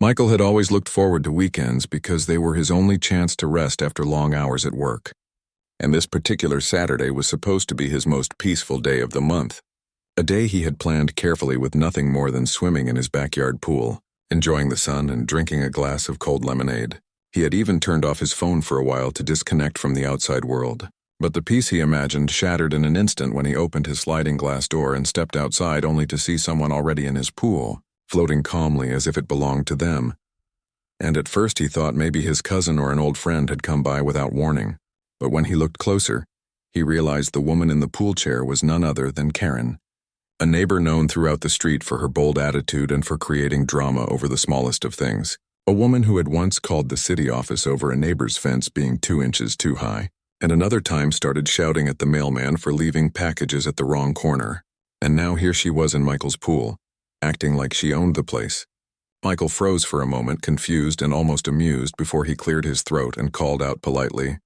Michael had always looked forward to weekends because they were his only chance to rest after long hours at work. And this particular Saturday was supposed to be his most peaceful day of the month. A day he had planned carefully with nothing more than swimming in his backyard pool, enjoying the sun and drinking a glass of cold lemonade. He had even turned off his phone for a while to disconnect from the outside world. But the peace he imagined shattered in an instant when he opened his sliding glass door and stepped outside only to see someone already in his pool, floating calmly as if it belonged to them. And at first he thought maybe his cousin or an old friend had come by without warning. But when he looked closer, he realized the woman in the pool chair was none other than Karen, a neighbor known throughout the street for her bold attitude and for creating drama over the smallest of things. A woman who had once called the city office over a neighbor's fence being 2 inches too high, and another time started shouting at the mailman for leaving packages at the wrong corner. And now here she was in Michael's pool, acting like she owned the place. Michael froze for a moment, confused and almost amused, before he cleared his throat and called out politely,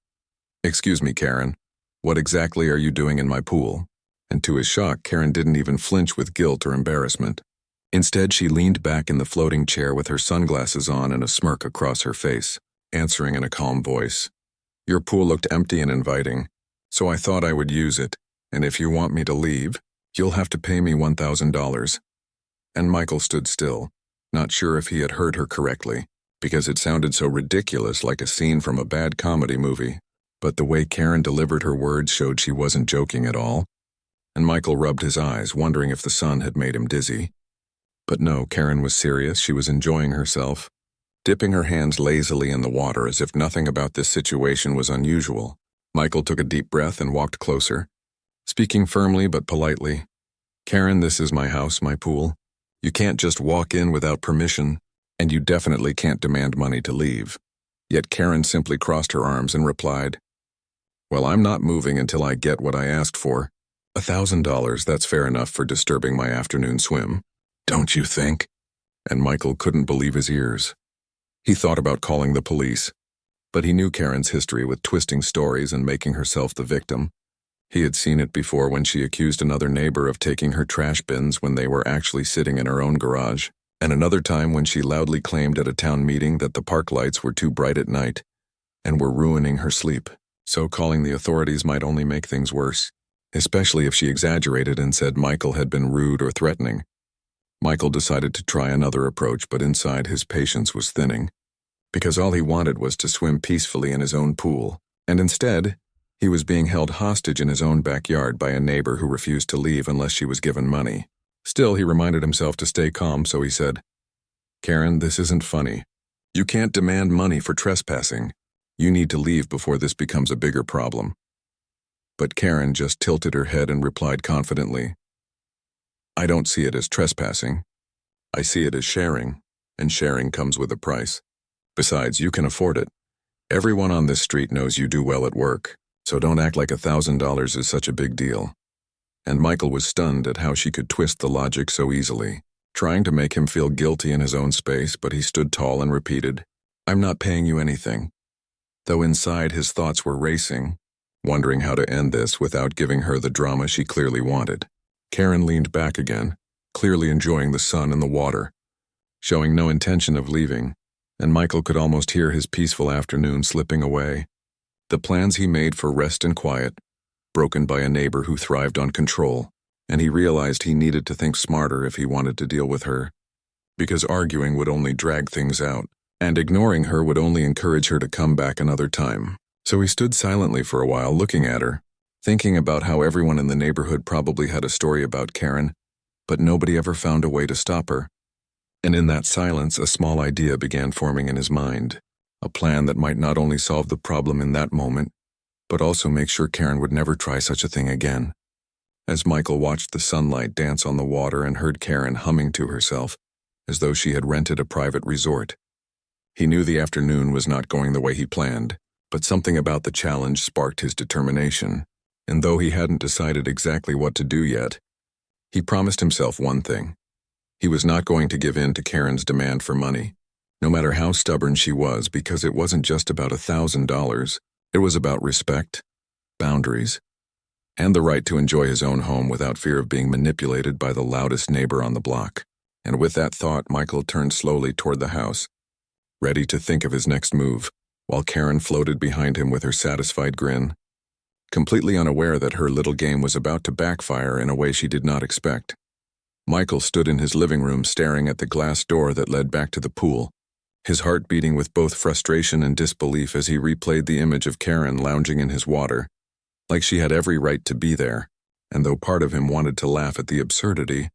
"Excuse me, Karen. What exactly are you doing in my pool?" And to his shock, Karen didn't even flinch with guilt or embarrassment. Instead, she leaned back in the floating chair with her sunglasses on and a smirk across her face, answering in a calm voice, "Your pool looked empty and inviting, so I thought I would use it, and if you want me to leave, you'll have to pay me $1,000. And Michael stood still, not sure if he had heard her correctly, because it sounded so ridiculous, like a scene from a bad comedy movie. But the way Karen delivered her words showed she wasn't joking at all, and Michael rubbed his eyes, wondering if the sun had made him dizzy. But no, Karen was serious. She was enjoying herself, dipping her hands lazily in the water as if nothing about this situation was unusual. Michael took a deep breath and walked closer, speaking firmly but politely. "Karen, this is my house, my pool. You can't just walk in without permission, and you definitely can't demand money to leave." Yet Karen simply crossed her arms and replied, "Well, I'm not moving until I get what I asked for. $1,000, that's fair enough for disturbing my afternoon swim, don't you think?" And Michael couldn't believe his ears. He thought about calling the police, but he knew Karen's history with twisting stories and making herself the victim. He had seen it before when she accused another neighbor of taking her trash bins when they were actually sitting in her own garage, and another time when she loudly claimed at a town meeting that the park lights were too bright at night and were ruining her sleep. So calling the authorities might only make things worse, especially if she exaggerated and said Michael had been rude or threatening. Michael decided to try another approach, but inside his patience was thinning, because all he wanted was to swim peacefully in his own pool, and instead, he was being held hostage in his own backyard by a neighbor who refused to leave unless she was given money. Still, he reminded himself to stay calm, so he said, "Karen, this isn't funny. You can't demand money for trespassing. You need to leave before this becomes a bigger problem." But Karen just tilted her head and replied confidently, "I don't see it as trespassing. I see it as sharing, and sharing comes with a price. Besides, you can afford it. Everyone on this street knows you do well at work, so don't act like $1,000 is such a big deal." And Michael was stunned at how she could twist the logic so easily, trying to make him feel guilty in his own space, but he stood tall and repeated, "I'm not paying you anything." Though inside his thoughts were racing, wondering how to end this without giving her the drama she clearly wanted. Karen leaned back again, clearly enjoying the sun and the water, showing no intention of leaving, and Michael could almost hear his peaceful afternoon slipping away. The plans he made for rest and quiet, broken by a neighbor who thrived on control, and he realized he needed to think smarter if he wanted to deal with her, because arguing would only drag things out, and ignoring her would only encourage her to come back another time. So he stood silently for a while, looking at her, thinking about how everyone in the neighborhood probably had a story about Karen, but nobody ever found a way to stop her. And in that silence, a small idea began forming in his mind, a plan that might not only solve the problem in that moment, but also make sure Karen would never try such a thing again. As Michael watched the sunlight dance on the water and heard Karen humming to herself, as though she had rented a private resort, he knew the afternoon was not going the way he planned, but something about the challenge sparked his determination, and though he hadn't decided exactly what to do yet, he promised himself one thing. He was not going to give in to Karen's demand for money, no matter how stubborn she was, because it wasn't just about $1,000, it was about respect, boundaries, and the right to enjoy his own home without fear of being manipulated by the loudest neighbor on the block. And with that thought, Michael turned slowly toward the house, ready to think of his next move, while Karen floated behind him with her satisfied grin, completely unaware that her little game was about to backfire in a way she did not expect. Michael stood in his living room staring at the glass door that led back to the pool, his heart beating with both frustration and disbelief as he replayed the image of Karen lounging in his water, like she had every right to be there, and though part of him wanted to laugh at the absurdity,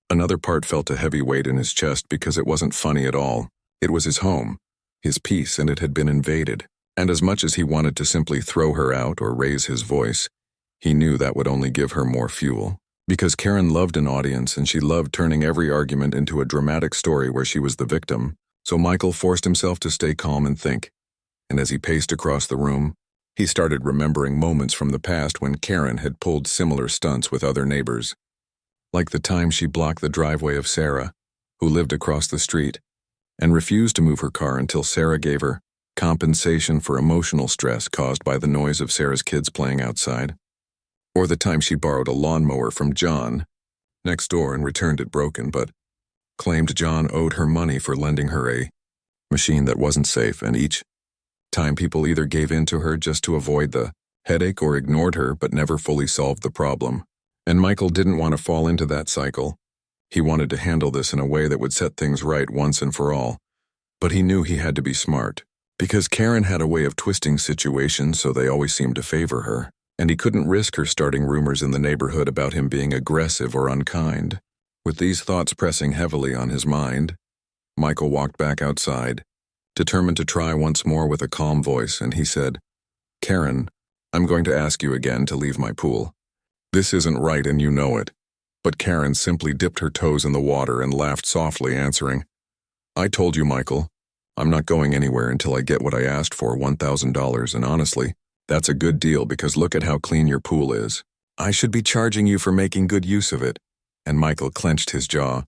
another part felt a heavy weight in his chest because it wasn't funny at all. It was his home, his peace, and it had been invaded, and as much as he wanted to simply throw her out or raise his voice, he knew that would only give her more fuel. Because Karen loved an audience and she loved turning every argument into a dramatic story where she was the victim, so Michael forced himself to stay calm and think. And as he paced across the room, he started remembering moments from the past when Karen had pulled similar stunts with other neighbors. Like the time she blocked the driveway of Sarah, who lived across the street, and refused to move her car until Sarah gave her compensation for emotional stress caused by the noise of Sarah's kids playing outside. Or the time she borrowed a lawnmower from John next door and returned it broken, but claimed John owed her money for lending her a machine that wasn't safe, and each time people either gave in to her just to avoid the headache or ignored her but never fully solved the problem. And Michael didn't want to fall into that cycle. He wanted to handle this in a way that would set things right once and for all. But he knew he had to be smart, because Karen had a way of twisting situations so they always seemed to favor her, and he couldn't risk her starting rumors in the neighborhood about him being aggressive or unkind. With these thoughts pressing heavily on his mind, Michael walked back outside, determined to try once more with a calm voice, and he said, "Karen, I'm going to ask you again to leave my pool. This isn't right and you know it." But Karen simply dipped her toes in the water and laughed softly, answering, "I told you, Michael, I'm not going anywhere until I get what I asked for, $1,000, and honestly, that's a good deal because look at how clean your pool is. I should be charging you for making good use of it." And Michael clenched his jaw,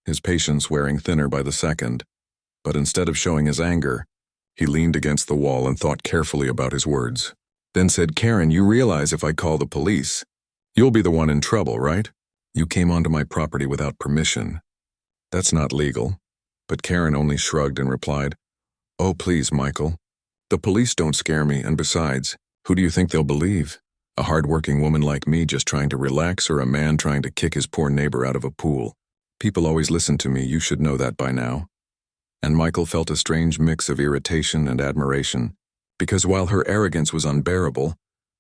his patience wearing thinner by the second. But instead of showing his anger, he leaned against the wall and thought carefully about his words. Then said, "Karen, you realize if I call the police, you'll be the one in trouble, right? You came onto my property without permission. That's not legal." But Karen only shrugged and replied, "Oh, please, Michael. The police don't scare me, and besides, who do you think they'll believe? A hard-working woman like me just trying to relax, or a man trying to kick his poor neighbor out of a pool? People always listen to me, you should know that by now." And Michael felt a strange mix of irritation and admiration, because while her arrogance was unbearable,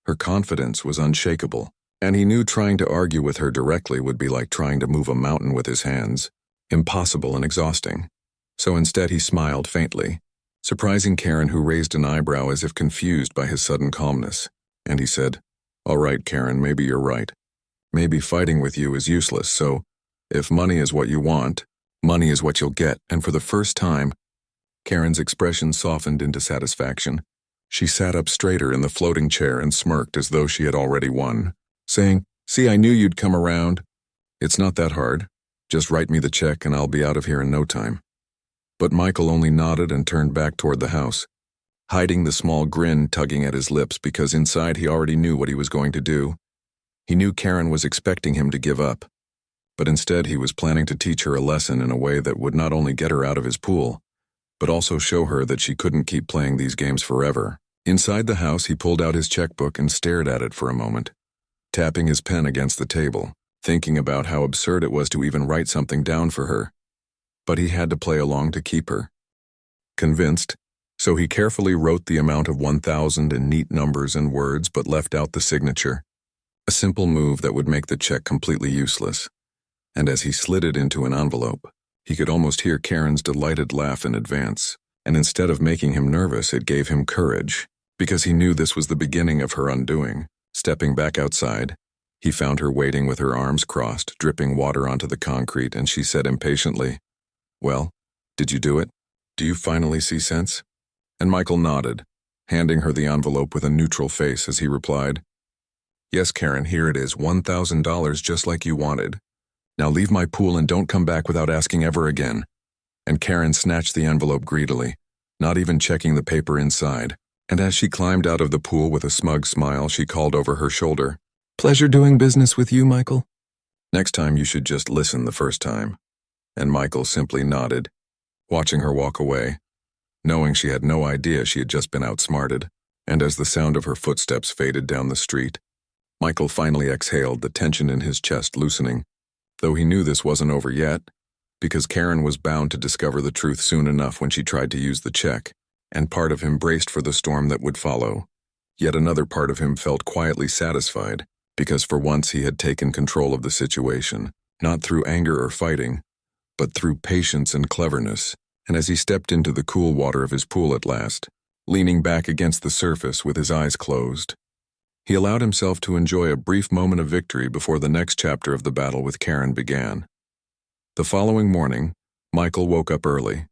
her confidence was unshakable, and he knew trying to argue with her directly would be like trying to move a mountain with his hands, impossible and exhausting. So instead he smiled faintly, surprising Karen, who raised an eyebrow as if confused by his sudden calmness, and he said, "All right, Karen, maybe you're right. Maybe fighting with you is useless, so if money is what you want, money is what you'll get." And for the first time, Karen's expression softened into satisfaction. She sat up straighter in the floating chair and smirked as though she had already won, saying, "See, I knew you'd come around. It's not that hard. Just write me the check and I'll be out of here in no time." But Michael only nodded and turned back toward the house, hiding the small grin tugging at his lips because inside he already knew what he was going to do. He knew Karen was expecting him to give up, but instead he was planning to teach her a lesson in a way that would not only get her out of his pool, but also show her that she couldn't keep playing these games forever. Inside the house, he pulled out his checkbook and stared at it for a moment, tapping his pen against the table, thinking about how absurd it was to even write something down for her. But he had to play along to keep her convinced, so he carefully wrote the amount of 1,000 in neat numbers and words but left out the signature, a simple move that would make the check completely useless. And as he slid it into an envelope, he could almost hear Karen's delighted laugh in advance, and instead of making him nervous, it gave him courage, because he knew this was the beginning of her undoing. Stepping back outside, he found her waiting with her arms crossed, dripping water onto the concrete, and she said impatiently, "Well, did you do it? Do you finally see sense?" And Michael nodded, handing her the envelope with a neutral face as he replied, "Yes, Karen, here it is, $1,000 just like you wanted. Now leave my pool and don't come back without asking ever again." And Karen snatched the envelope greedily, not even checking the paper inside. And as she climbed out of the pool with a smug smile, she called over her shoulder, "Pleasure doing business with you, Michael. Next time you should just listen the first time." and Michael simply nodded, watching her walk away, knowing she had no idea she had just been outsmarted. And as the sound of her footsteps faded down the street, Michael finally exhaled, the tension in his chest loosening, though he knew this wasn't over yet, because Karen was bound to discover the truth soon enough when she tried to use the check, and part of him braced for the storm that would follow. Yet another part of him felt quietly satisfied, because for once he had taken control of the situation, not through anger or fighting, but through patience and cleverness. And as he stepped into the cool water of his pool at last, leaning back against the surface with his eyes closed, he allowed himself to enjoy a brief moment of victory before the next chapter of the battle with Karen began. The following morning, Michael woke up early,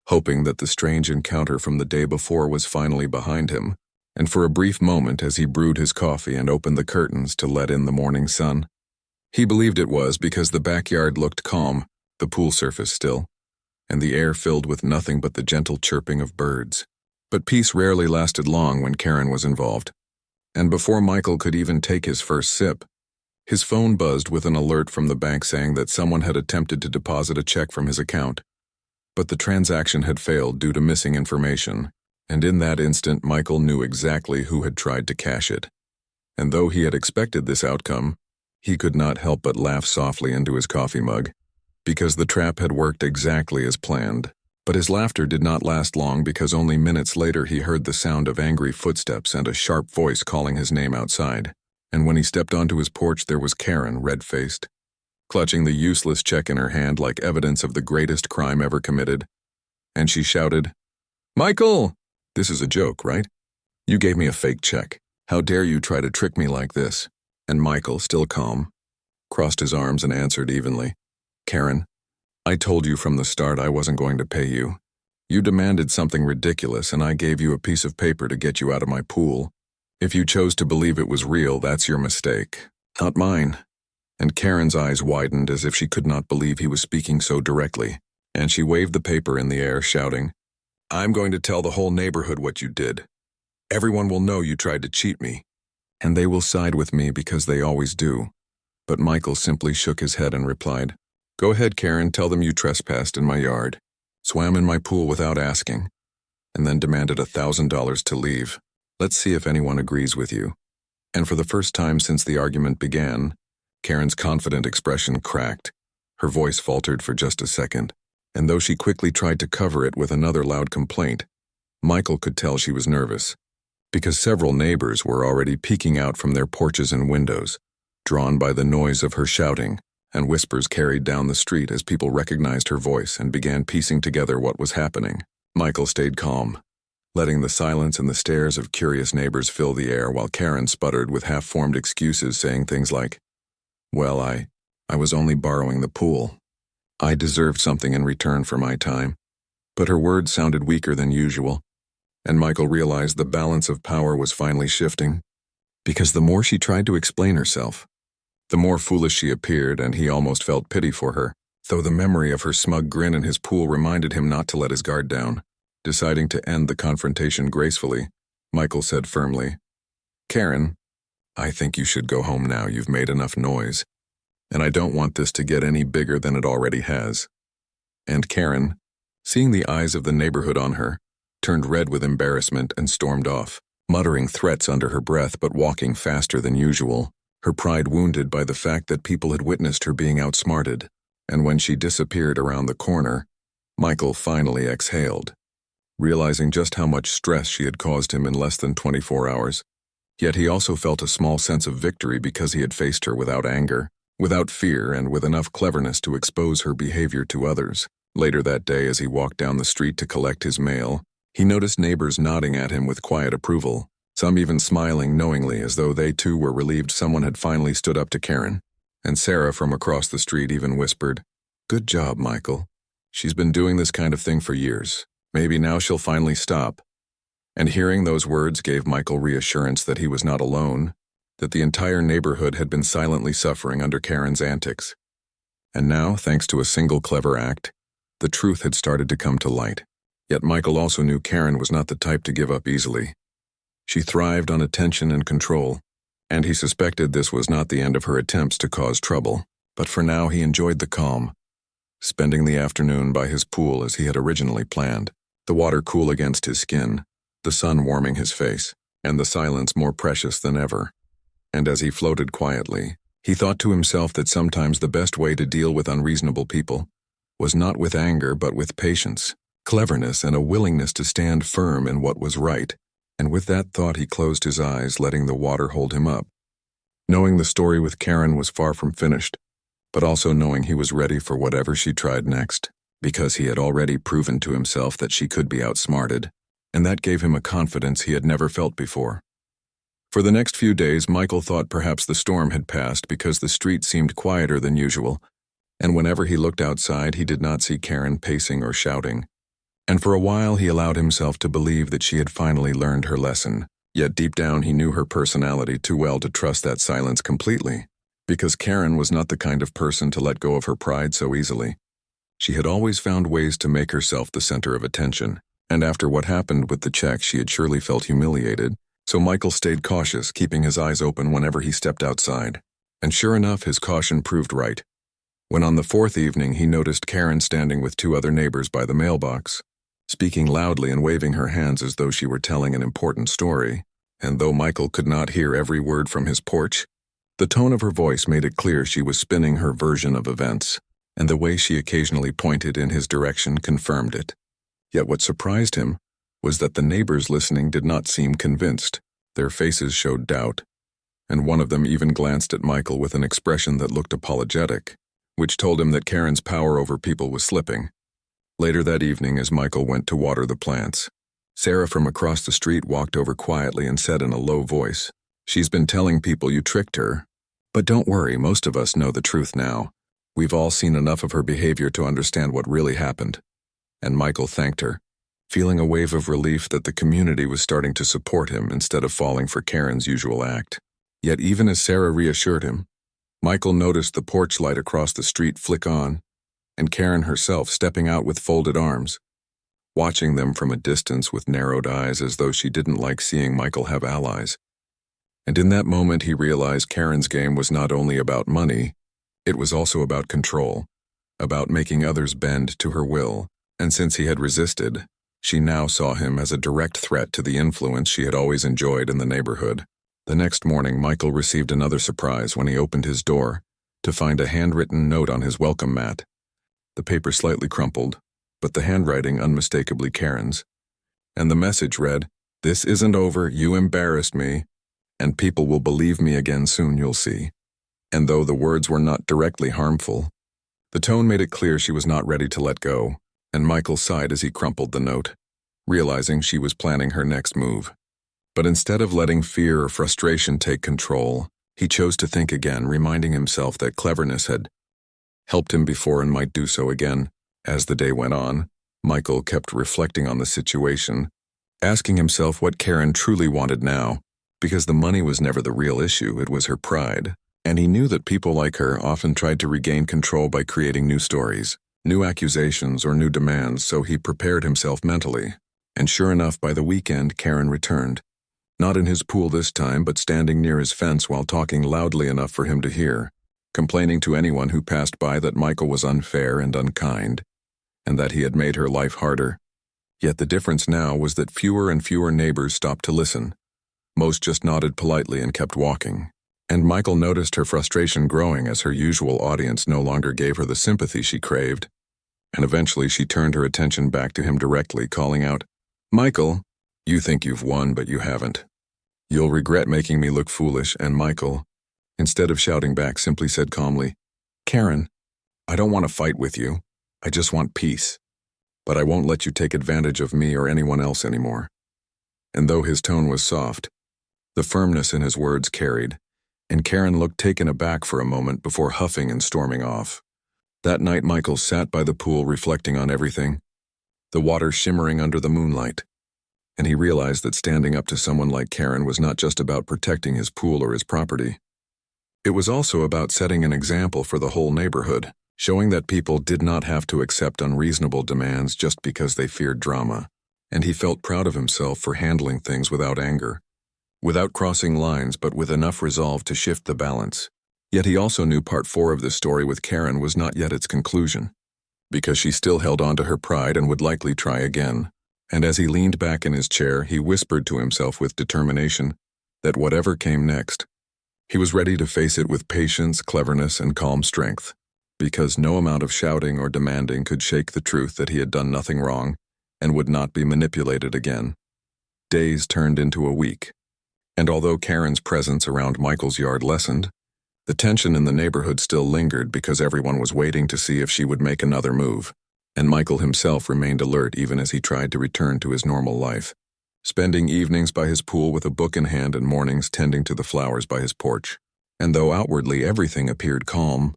hoping that the strange encounter from the day before was finally behind him, and for a brief moment as he brewed his coffee and opened the curtains to let in the morning sun. He believed it was because the backyard looked calm, the pool surface still, and the air filled with nothing but the gentle chirping of birds. But peace rarely lasted long when Karen was involved, and before Michael could even take his first sip, his phone buzzed with an alert from the bank saying that someone had attempted to deposit a check from his account, but the transaction had failed due to missing information, and in that instant Michael knew exactly who had tried to cash it. And though he had expected this outcome, he could not help but laugh softly into his coffee mug, because the trap had worked exactly as planned. But his laughter did not last long, because only minutes later he heard the sound of angry footsteps and a sharp voice calling his name outside. And when he stepped onto his porch, there was Karen, red-faced, clutching the useless check in her hand like evidence of the greatest crime ever committed. And she shouted, "Michael! This is a joke, right? You gave me a fake check. How dare you try to trick me like this?" And Michael, still calm, crossed his arms and answered evenly, "Karen, I told you from the start I wasn't going to pay you. You demanded something ridiculous, and I gave you a piece of paper to get you out of my pool. If you chose to believe it was real, that's your mistake, not mine." And Karen's eyes widened as if she could not believe he was speaking so directly, and she waved the paper in the air, shouting, "I'm going to tell the whole neighborhood what you did. Everyone will know you tried to cheat me, and they will side with me because they always do." But Michael simply shook his head and replied, "Go ahead, Karen, tell them you trespassed in my yard, swam in my pool without asking, and then demanded $1,000 to leave. Let's see if anyone agrees with you." And for the first time since the argument began, Karen's confident expression cracked. Her voice faltered for just a second, and though she quickly tried to cover it with another loud complaint, Michael could tell she was nervous, because several neighbors were already peeking out from their porches and windows, drawn by the noise of her shouting, and whispers carried down the street as people recognized her voice and began piecing together what was happening. Michael stayed calm, letting the silence and the stares of curious neighbors fill the air, while Karen sputtered with half-formed excuses, saying things like, "Well, I was only borrowing the pool. I deserved something in return for my time." But her words sounded weaker than usual, and Michael realized the balance of power was finally shifting, because the more she tried to explain herself, the more foolish she appeared, and he almost felt pity for her, though the memory of her smug grin in his pool reminded him not to let his guard down. Deciding to end the confrontation gracefully, Michael said firmly, "Karen, I think you should go home now. You've made enough noise, and I don't want this to get any bigger than it already has." And Karen, seeing the eyes of the neighborhood on her, turned red with embarrassment and stormed off, muttering threats under her breath but walking faster than usual, her pride wounded by the fact that people had witnessed her being outsmarted. And when she disappeared around the corner, Michael finally exhaled, realizing just how much stress she had caused him in less than 24 hours. Yet he also felt a small sense of victory because he had faced her without anger, without fear, and with enough cleverness to expose her behavior to others. Later that day, as he walked down the street to collect his mail, he noticed neighbors nodding at him with quiet approval, some even smiling knowingly as though they too were relieved someone had finally stood up to Karen. And Sarah from across the street even whispered, "Good job, Michael. She's been doing this kind of thing for years. Maybe now she'll finally stop." And hearing those words gave Michael reassurance that he was not alone, that the entire neighborhood had been silently suffering under Karen's antics. And now, thanks to a single clever act, the truth had started to come to light. Yet Michael also knew Karen was not the type to give up easily. She thrived on attention and control, and he suspected this was not the end of her attempts to cause trouble. But for now he enjoyed the calm, spending the afternoon by his pool as he had originally planned, the water cool against his skin, the sun warming his face, and the silence more precious than ever. And as he floated quietly, he thought to himself that sometimes the best way to deal with unreasonable people was not with anger but with patience, cleverness, and a willingness to stand firm in what was right. And with that thought he closed his eyes, letting the water hold him up. Knowing the story with Karen was far from finished, but also knowing he was ready for whatever she tried next, because he had already proven to himself that she could be outsmarted, and that gave him a confidence he had never felt before. For the next few days, Michael thought perhaps the storm had passed because the street seemed quieter than usual, and whenever he looked outside he did not see Karen pacing or shouting. And for a while he allowed himself to believe that she had finally learned her lesson, yet deep down he knew her personality too well to trust that silence completely, because Karen was not the kind of person to let go of her pride so easily. She had always found ways to make herself the center of attention, and after what happened with the check she had surely felt humiliated, so Michael stayed cautious, keeping his eyes open whenever he stepped outside. And sure enough, his caution proved right. When on the fourth evening he noticed Karen standing with two other neighbors by the mailbox, speaking loudly and waving her hands as though she were telling an important story, and though Michael could not hear every word from his porch, the tone of her voice made it clear she was spinning her version of events, and the way she occasionally pointed in his direction confirmed it. Yet what surprised him was that the neighbors listening did not seem convinced. Their faces showed doubt, and one of them even glanced at Michael with an expression that looked apologetic, which told him that Karen's power over people was slipping. Later that evening, as Michael went to water the plants, Sarah from across the street walked over quietly and said in a low voice, "She's been telling people you tricked her. But don't worry, most of us know the truth now. We've all seen enough of her behavior to understand what really happened." And Michael thanked her, feeling a wave of relief that the community was starting to support him instead of falling for Karen's usual act. Yet even as Sarah reassured him, Michael noticed the porch light across the street flick on, and Karen herself stepping out with folded arms, watching them from a distance with narrowed eyes as though she didn't like seeing Michael have allies. And in that moment he realized Karen's game was not only about money, it was also about control, about making others bend to her will, and since he had resisted, she now saw him as a direct threat to the influence she had always enjoyed in the neighborhood. The next morning, Michael received another surprise when he opened his door to find a handwritten note on his welcome mat. The paper slightly crumpled, but the handwriting unmistakably Karen's. And the message read, "This isn't over, you embarrassed me, and people will believe me again soon, you'll see." And though the words were not directly harmful, the tone made it clear she was not ready to let go, and Michael sighed as he crumpled the note, realizing she was planning her next move. But instead of letting fear or frustration take control, he chose to think again, reminding himself that cleverness had helped him before and might do so again. As the day went on, Michael kept reflecting on the situation, asking himself what Karen truly wanted now, because the money was never the real issue, it was her pride. And he knew that people like her often tried to regain control by creating new stories, new accusations, or new demands, so he prepared himself mentally. And sure enough, by the weekend, Karen returned. Not in his pool this time, but standing near his fence while talking loudly enough for him to hear, complaining to anyone who passed by that Michael was unfair and unkind, and that he had made her life harder. Yet the difference now was that fewer and fewer neighbors stopped to listen. Most just nodded politely and kept walking. And Michael noticed her frustration growing as her usual audience no longer gave her the sympathy she craved. And eventually she turned her attention back to him directly, calling out, "Michael, you think you've won, but you haven't. You'll regret making me look foolish." And Michael, instead of shouting back, simply said calmly, "Karen, I don't want to fight with you. I just want peace. But I won't let you take advantage of me or anyone else anymore." And though his tone was soft, the firmness in his words carried, and Karen looked taken aback for a moment before huffing and storming off. That night Michael sat by the pool reflecting on everything, the water shimmering under the moonlight, and he realized that standing up to someone like Karen was not just about protecting his pool or his property. It was also about setting an example for the whole neighborhood, showing that people did not have to accept unreasonable demands just because they feared drama, and he felt proud of himself for handling things without anger, without crossing lines, but with enough resolve to shift the balance. Yet he also knew part 4 of this story with Karen was not yet its conclusion. because she still held on to her pride and would likely try again. And as he leaned back in his chair, he whispered to himself with determination that whatever came next, he was ready to face it with patience, cleverness, and calm strength, because no amount of shouting or demanding could shake the truth that he had done nothing wrong and would not be manipulated again. Days turned into a week, and although Karen's presence around Michael's yard lessened, the tension in the neighborhood still lingered because everyone was waiting to see if she would make another move, and Michael himself remained alert even as he tried to return to his normal life, spending evenings by his pool with a book in hand and mornings tending to the flowers by his porch. And though outwardly everything appeared calm,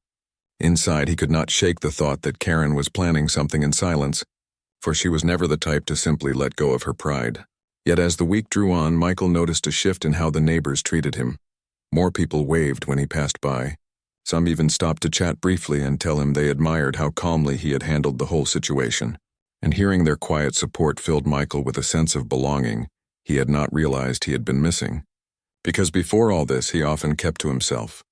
inside he could not shake the thought that Karen was planning something in silence, for she was never the type to simply let go of her pride. Yet as the week drew on, Michael noticed a shift in how the neighbors treated him. More people waved when he passed by. Some even stopped to chat briefly and tell him they admired how calmly he had handled the whole situation. And hearing their quiet support filled Michael with a sense of belonging he had not realized he had been missing. Because before all this, he often kept to himself,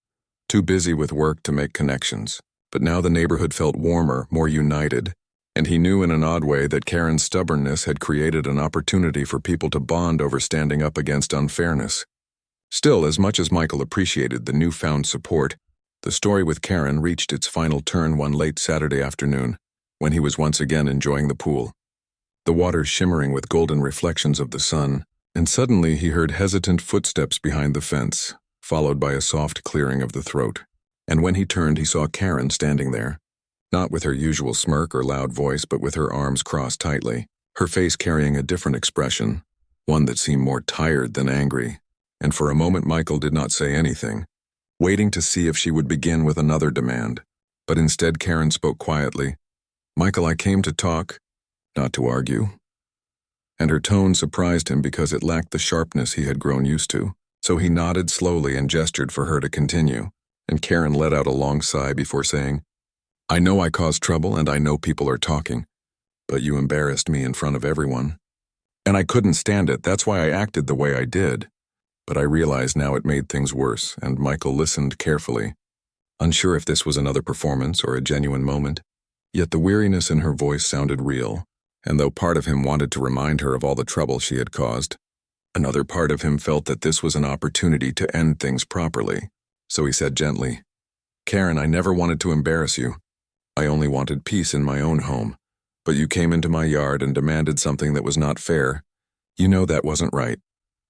too busy with work to make connections. But now the neighborhood felt warmer, more united, and he knew in an odd way that Karen's stubbornness had created an opportunity for people to bond over standing up against unfairness. Still, as much as Michael appreciated the newfound support, the story with Karen reached its final turn one late Saturday afternoon, when he was once again enjoying the pool, the water shimmering with golden reflections of the sun, and suddenly he heard hesitant footsteps behind the fence, followed by a soft clearing of the throat. And when he turned, he saw Karen standing there, not with her usual smirk or loud voice, but with her arms crossed tightly, her face carrying a different expression, one that seemed more tired than angry. And for a moment Michael did not say anything, waiting to see if she would begin with another demand. But instead Karen spoke quietly. "Michael, I came to talk, not to argue." And her tone surprised him because it lacked the sharpness he had grown used to. So he nodded slowly and gestured for her to continue, and Karen let out a long sigh before saying, "I know I caused trouble and I know people are talking, but you embarrassed me in front of everyone. And I couldn't stand it, that's why I acted the way I did. But I realized now it made things worse," and Michael listened carefully, unsure if this was another performance or a genuine moment. Yet the weariness in her voice sounded real, and though part of him wanted to remind her of all the trouble she had caused, another part of him felt that this was an opportunity to end things properly. So he said gently, "Karen, I never wanted to embarrass you. I only wanted peace in my own home. But you came into my yard and demanded something that was not fair. You know that wasn't right."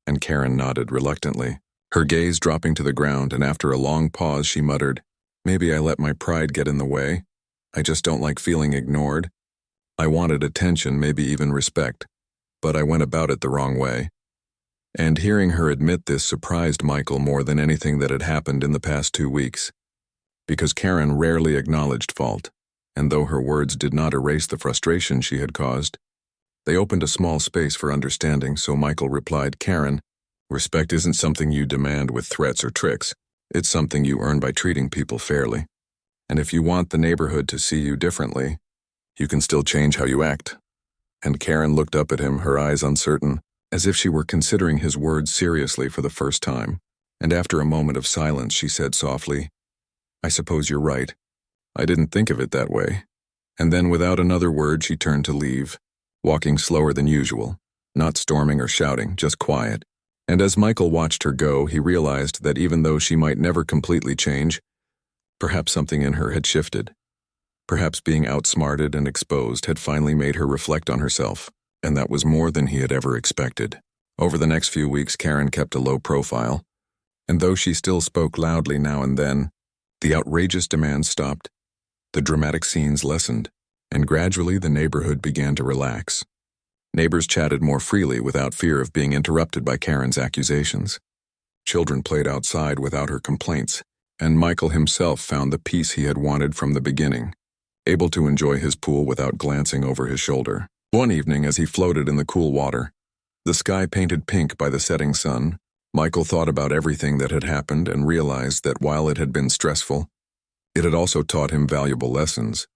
And Karen nodded reluctantly, her gaze dropping to the ground, and after a long pause she muttered, "Maybe I let my pride get in the way. I just don't like feeling ignored. I wanted attention, maybe even respect, but I went about it the wrong way." And hearing her admit this surprised Michael more than anything that had happened in the past 2 weeks, because Karen rarely acknowledged fault, and though her words did not erase the frustration she had caused, they opened a small space for understanding. So Michael replied, "Karen, respect isn't something you demand with threats or tricks. It's something you earn by treating people fairly. And if you want the neighborhood to see you differently, you can still change how you act." And Karen looked up at him, her eyes uncertain, as if she were considering his words seriously for the first time. And after a moment of silence, she said softly, "I suppose you're right. I didn't think of it that way." And then without another word, she turned to leave, walking slower than usual, not storming or shouting, just quiet. And as Michael watched her go, he realized that even though she might never completely change, perhaps something in her had shifted. Perhaps being outsmarted and exposed had finally made her reflect on herself, and that was more than he had ever expected. Over the next few weeks, Karen kept a low profile, and though she still spoke loudly now and then, the outrageous demands stopped, the dramatic scenes lessened, and gradually the neighborhood began to relax. Neighbors chatted more freely without fear of being interrupted by Karen's accusations. Children played outside without her complaints, and Michael himself found the peace he had wanted from the beginning, able to enjoy his pool without glancing over his shoulder. One evening, as he floated in the cool water, the sky painted pink by the setting sun, Michael thought about everything that had happened and realized that while it had been stressful, it had also taught him valuable lessons.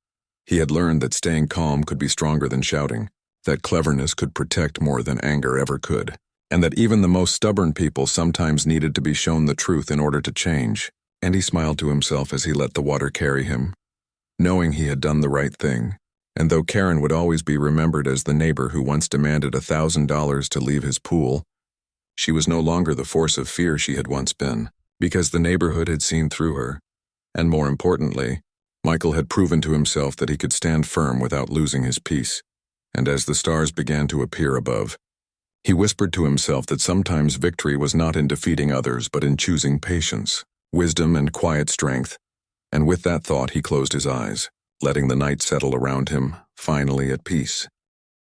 He had learned that staying calm could be stronger than shouting, that cleverness could protect more than anger ever could, and that even the most stubborn people sometimes needed to be shown the truth in order to change. And he smiled to himself as he let the water carry him, knowing he had done the right thing, And though Karen would always be remembered as the neighbor who once demanded $1,000 to leave his pool, she was no longer the force of fear she had once been, because the neighborhood had seen through her. And more importantly, Michael had proven to himself that he could stand firm without losing his peace. And as the stars began to appear above, he whispered to himself that sometimes victory was not in defeating others but in choosing patience, wisdom, and quiet strength. And with that thought he closed his eyes, letting the night settle around him, finally at peace.